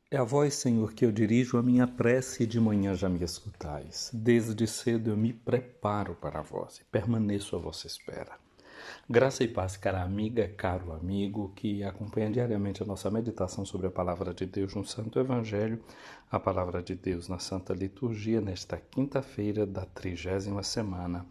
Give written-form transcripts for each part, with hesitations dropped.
É a vós, Senhor, que eu dirijo a minha prece e de manhã já me escutais. Desde cedo eu me preparo para vós e permaneço à vossa espera. Graça e paz, cara amiga, caro amigo, que acompanha diariamente a nossa meditação sobre a Palavra de Deus no Santo Evangelho, a Palavra de Deus na Santa Liturgia, nesta quinta-feira da 30ª semana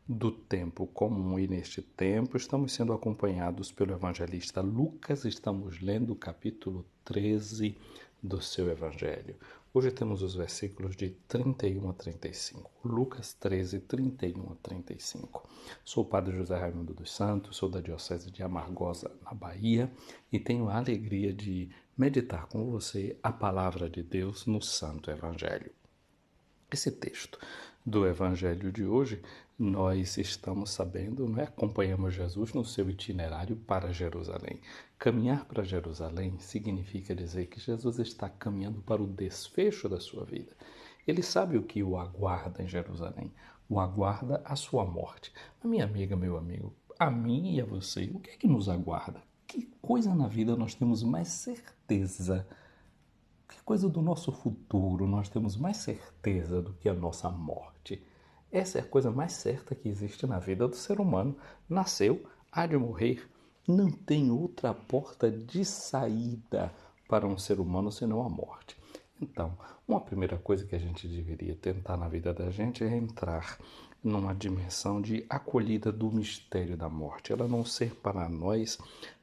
do tempo comum. E neste tempo estamos sendo acompanhados pelo evangelista Lucas, estamos lendo o capítulo 13 do seu Evangelho. Hoje temos os versículos de 31 a 35. Lucas 13, 31 a 35. Sou o Padre José Raimundo dos Santos, sou da Diocese de Amargosa, na Bahia, e tenho a alegria de meditar com você a Palavra de Deus no Santo Evangelho. Esse texto do Evangelho de hoje, nós estamos sabendo, acompanhamos Jesus no seu itinerário para Jerusalém. Caminhar para Jerusalém significa dizer que Jesus está caminhando para o desfecho da sua vida. Ele sabe o que o aguarda em Jerusalém, o aguarda a sua morte. A minha amiga, meu amigo, a mim e a você, o que é que nos aguarda? Que coisa na vida nós temos mais certeza? Que coisa do nosso futuro nós temos mais certeza do que a nossa morte? Essa é a coisa mais certa que existe na vida do ser humano. Nasceu, há de morrer. Não tem outra porta de saída para um ser humano senão a morte. Então, uma primeira coisa que a gente deveria tentar na vida da gente é entrar numa dimensão de acolhida do mistério da morte. Ela não ser para nós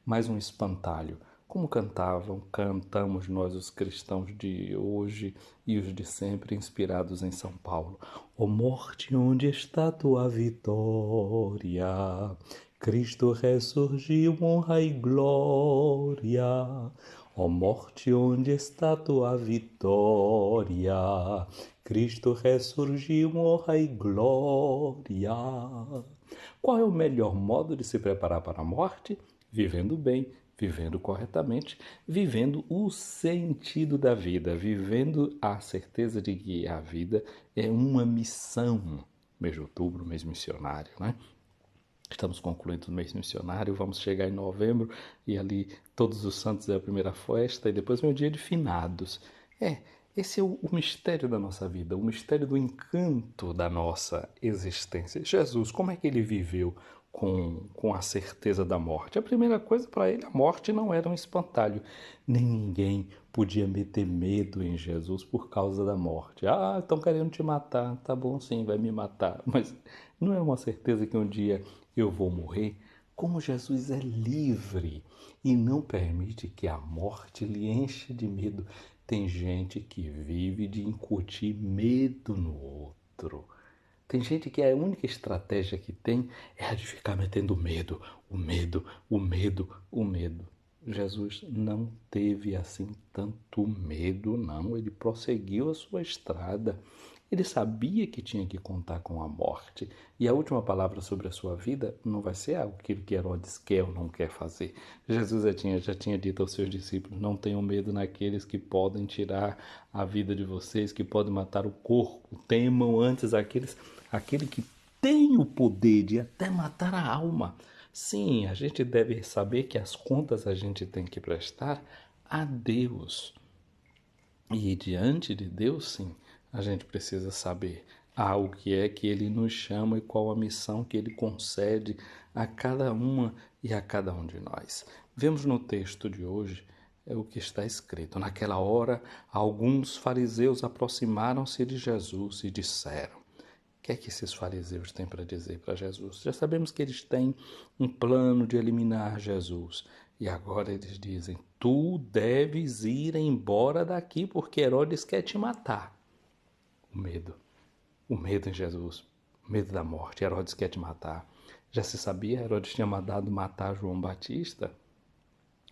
mais um espantalho, como cantamos nós os cristãos de hoje e os de sempre, inspirados em São Paulo. Ó morte, onde está tua vitória? Cristo ressurgiu, honra e glória. Ó morte, onde está tua vitória? Cristo ressurgiu, honra e glória. Qual é o melhor modo de se preparar para a morte? Vivendo bem, vivendo corretamente, vivendo o sentido da vida, vivendo a certeza de que a vida é uma missão. Mês de outubro, mês missionário, né? Estamos concluindo o mês missionário, vamos chegar em novembro e ali todos os santos é a primeira festa e depois vem o dia de finados. Esse é o mistério da nossa vida, o mistério do encanto da nossa existência. Jesus, como é que ele viveu com a certeza da morte? A primeira coisa para ele, a morte não era um espantalho. Nem ninguém podia meter medo em Jesus por causa da morte. Ah, estão querendo te matar. Tá bom, sim, vai me matar. Mas não é uma certeza que um dia eu vou morrer? Como Jesus é livre e não permite que a morte lhe encha de medo. Tem gente que vive de incutir medo no outro. Tem gente que a única estratégia que tem é a de ficar metendo medo, o medo, o medo, o medo. Jesus não teve assim tanto medo, não. Ele prosseguiu a sua estrada. Ele sabia que tinha que contar com a morte. E a última palavra sobre a sua vida não vai ser aquilo que Herodes quer ou não quer fazer. Jesus já tinha dito aos seus discípulos: não tenham medo naqueles que podem tirar a vida de vocês, que podem matar o corpo. Temam antes aquele que tem o poder de até matar a alma. Sim, a gente deve saber que as contas a gente tem que prestar a Deus. E diante de Deus, sim, a gente precisa saber o que é que Ele nos chama e qual a missão que Ele concede a cada uma e a cada um de nós. Vemos no texto de hoje o que está escrito. Naquela hora, alguns fariseus aproximaram-se de Jesus e disseram: o que é que esses fariseus têm para dizer para Jesus? Já sabemos que eles têm um plano de eliminar Jesus. E agora eles dizem: tu deves ir embora daqui porque Herodes quer te matar. O medo em Jesus, o medo da morte. Herodes quer te matar. Já se sabia, Herodes tinha mandado matar João Batista.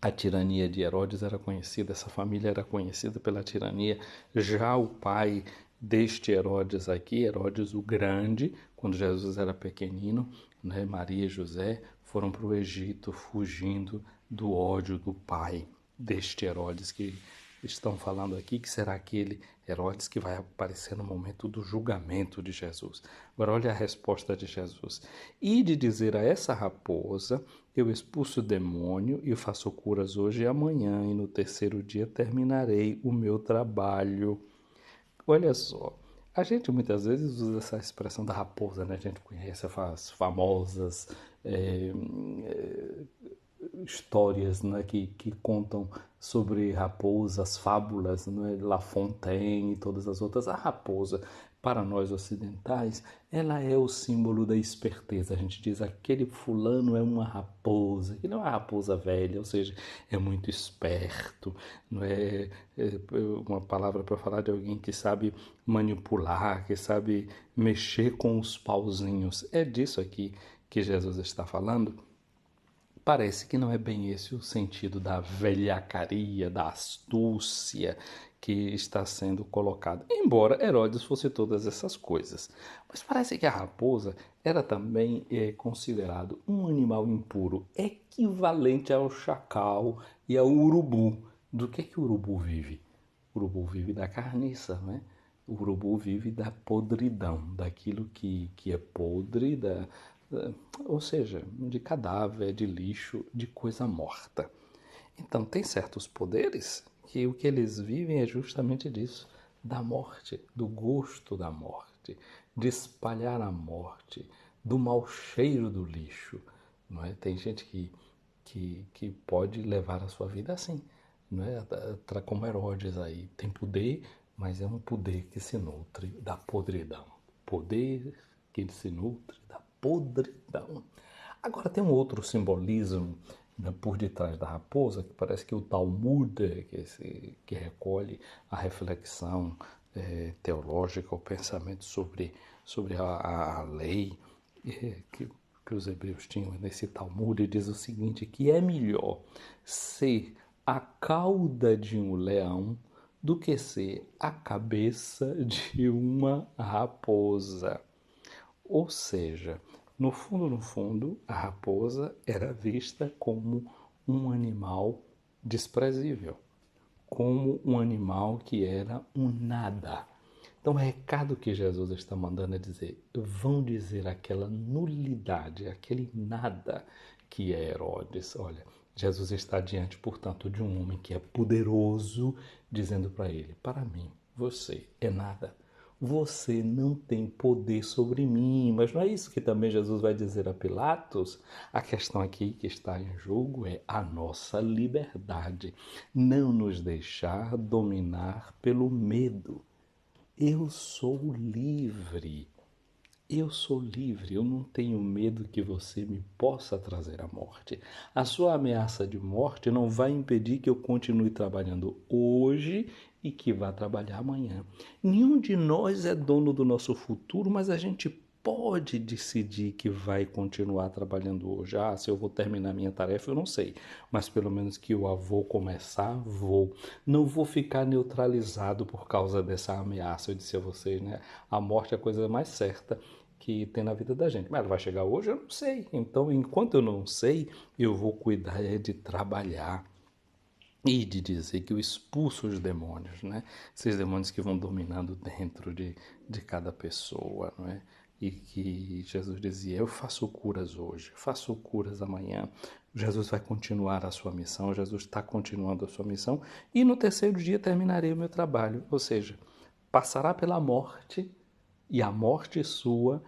A tirania de Herodes era conhecida, essa família era conhecida pela tirania. Já o pai deste Herodes aqui, Herodes o Grande, quando Jesus era pequenino, né, Maria e José foram para o Egito fugindo do ódio do pai deste Herodes que estão falando aqui que será aquele Herodes que vai aparecer no momento do julgamento de Jesus. Agora olha a resposta de Jesus. E de dizer a essa raposa, eu expulso o demônio e faço curas hoje e amanhã, e no terceiro dia terminarei o meu trabalho. Olha só, a gente muitas vezes usa essa expressão da raposa, né? A gente conhece as famosas histórias, né, que contam sobre raposas, fábulas, né, La Fontaine e todas as outras. A raposa, para nós ocidentais, ela é o símbolo da esperteza. A gente diz aquele fulano é uma raposa, que não é uma raposa velha, ou seja, é muito esperto, não é uma palavra para falar de alguém que sabe manipular, que sabe mexer com os pauzinhos. É disso aqui que Jesus está falando. Parece que não é bem esse o sentido da velhacaria, da astúcia que está sendo colocado. Embora Herodes fosse todas essas coisas. Mas parece que a raposa era também considerado um animal impuro, equivalente ao chacal e ao urubu. Do que o urubu vive? O urubu vive da carniça, né? O urubu vive da podridão, daquilo que é podre, ou seja, de cadáver, de lixo, de coisa morta. Então, tem certos poderes que o que eles vivem é justamente disso, da morte, do gosto da morte, de espalhar a morte, do mau cheiro do lixo. Não é? Tem gente que pode levar a sua vida assim, não é? Como Herodes aí. Tem poder, mas é um poder que se nutre da podridão. Poder que se nutre da podridão. Agora tem um outro simbolismo, né, por detrás da raposa, que parece que o Talmud, que recolhe a reflexão teológica, o pensamento sobre a lei que os hebreus tinham nesse Talmud, diz o seguinte, que é melhor ser a cauda de um leão do que ser a cabeça de uma raposa. Ou seja, no fundo, a raposa era vista como um animal desprezível, como um animal que era um nada. Então, o recado que Jesus está mandando é dizer: vão dizer aquela nulidade, aquele nada que é Herodes. Olha, Jesus está diante, portanto, de um homem que é poderoso, dizendo para ele: para mim, você é nada. Você não tem poder sobre mim. Mas não é isso que também Jesus vai dizer a Pilatos? A questão aqui que está em jogo é a nossa liberdade. Não nos deixar dominar pelo medo. Eu sou livre. Eu sou livre, eu não tenho medo que você me possa trazer a morte. A sua ameaça de morte não vai impedir que eu continue trabalhando hoje e que vá trabalhar amanhã. Nenhum de nós é dono do nosso futuro, mas a gente pode decidir que vai continuar trabalhando hoje. Ah, se eu vou terminar minha tarefa, eu não sei. Mas pelo menos que eu vou começar, vou. Não vou ficar neutralizado por causa dessa ameaça. Eu disse a vocês, né? A morte é a coisa mais certa que tem na vida da gente. Mas ela vai chegar hoje? Eu não sei. Então, enquanto eu não sei, eu vou cuidar de trabalhar e de dizer que eu expulso os demônios, né? Esses demônios que vão dominando dentro de cada pessoa, não é? E que Jesus dizia, eu faço curas hoje, faço curas amanhã. Jesus vai continuar a sua missão, Jesus está continuando a sua missão e no terceiro dia terminarei o meu trabalho. Ou seja, passará pela morte e a morte sua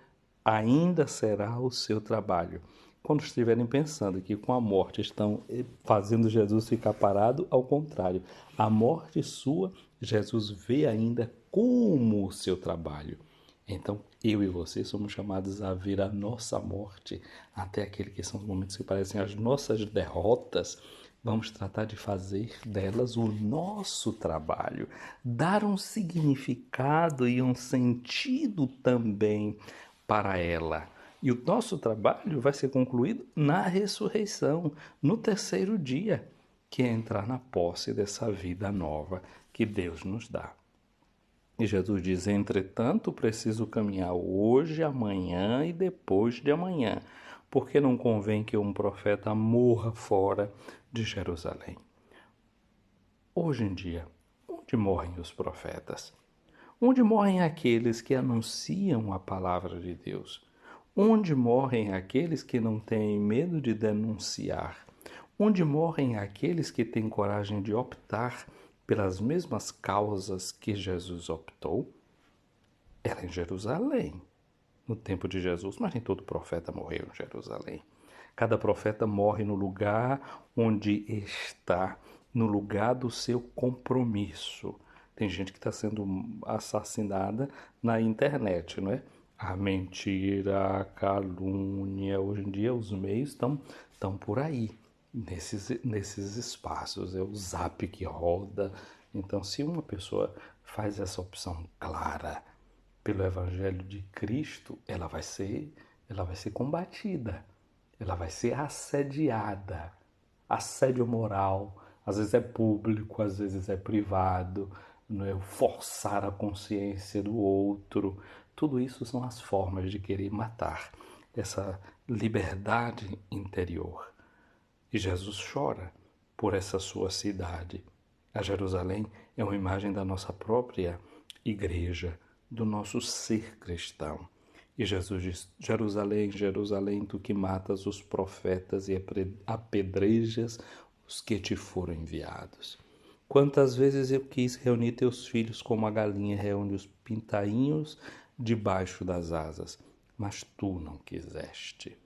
ainda será o seu trabalho. Quando estiverem pensando que com a morte estão fazendo Jesus ficar parado, ao contrário, a morte sua, Jesus vê ainda como o seu trabalho. Então, eu e você somos chamados a ver a nossa morte, até aquele que são os momentos que parecem as nossas derrotas. Vamos tratar de fazer delas o nosso trabalho, dar um significado e um sentido também para ela. E o nosso trabalho vai ser concluído na ressurreição, no terceiro dia, que é entrar na posse dessa vida nova que Deus nos dá. E Jesus diz, entretanto, preciso caminhar hoje, amanhã e depois de amanhã, porque não convém que um profeta morra fora de Jerusalém. Hoje em dia, Onde morrem os profetas? Onde morrem aqueles que anunciam a palavra de Deus? Onde morrem aqueles que não têm medo de denunciar? Onde morrem aqueles que têm coragem de optar pelas mesmas causas que Jesus optou? Era em Jerusalém, no tempo de Jesus, mas nem todo profeta morreu em Jerusalém. Cada profeta morre no lugar onde está, no lugar do seu compromisso. Tem gente que está sendo assassinada na internet, não é? A mentira, a calúnia, hoje em dia os meios estão por aí, nesses espaços. É o zap que roda. Então, se uma pessoa faz essa opção clara pelo Evangelho de Cristo, ela vai ser combatida, ela vai ser assediada. Assédio moral, às vezes é público, às vezes é privado, não é? Forçar a consciência do outro. Tudo isso são as formas de querer matar essa liberdade interior. E Jesus chora por essa sua cidade. A Jerusalém é uma imagem da nossa própria igreja, do nosso ser cristão. E Jesus diz: Jerusalém, Jerusalém, tu que matas os profetas e apedrejas os que te foram enviados. Quantas vezes eu quis reunir teus filhos como a galinha reúne os pintainhos debaixo das asas, mas tu não quiseste.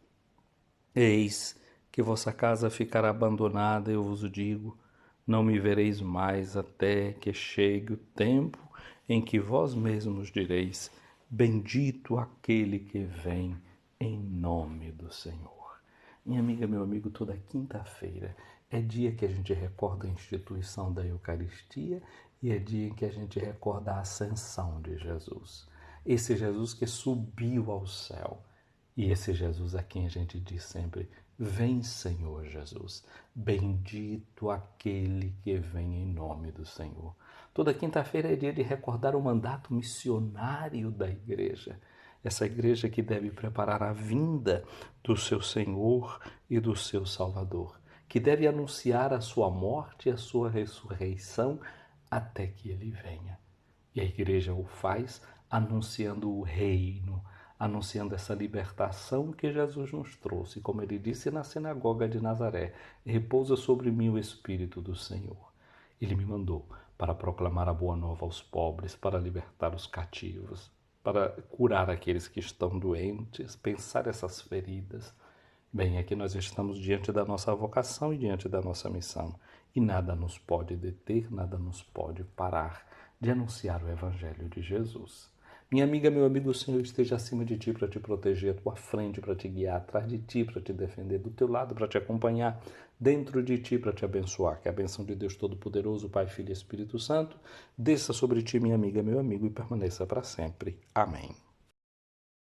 Eis que vossa casa ficará abandonada, eu vos digo, não me vereis mais até que chegue o tempo em que vós mesmos direis: bendito aquele que vem em nome do Senhor. Minha amiga, meu amigo, toda quinta-feira é dia que a gente recorda a instituição da Eucaristia e é dia em que a gente recorda a ascensão de Jesus. Esse Jesus que subiu ao céu. E esse Jesus a quem a gente diz sempre: vem, Senhor Jesus, bendito aquele que vem em nome do Senhor. Toda quinta-feira é dia de recordar o mandato missionário da igreja. Essa igreja que deve preparar a vinda do seu Senhor e do seu Salvador, que deve anunciar a sua morte e a sua ressurreição até que ele venha. E a igreja o faz anunciando o reino, anunciando essa libertação que Jesus nos trouxe. Como ele disse na sinagoga de Nazaré: repousa sobre mim o Espírito do Senhor. Ele me mandou para proclamar a boa nova aos pobres, para libertar os cativos, para curar aqueles que estão doentes, pensar essas feridas. Bem, aqui nós estamos diante da nossa vocação e diante da nossa missão. E nada nos pode deter, nada nos pode parar de anunciar o Evangelho de Jesus. Minha amiga, meu amigo, o Senhor esteja acima de ti para te proteger, à tua frente para te guiar, atrás de ti para te defender, do teu lado para te acompanhar, dentro de ti para te abençoar. Que a bênção de Deus Todo-Poderoso, Pai, Filho e Espírito Santo, desça sobre ti, minha amiga, meu amigo, e permaneça para sempre. Amém.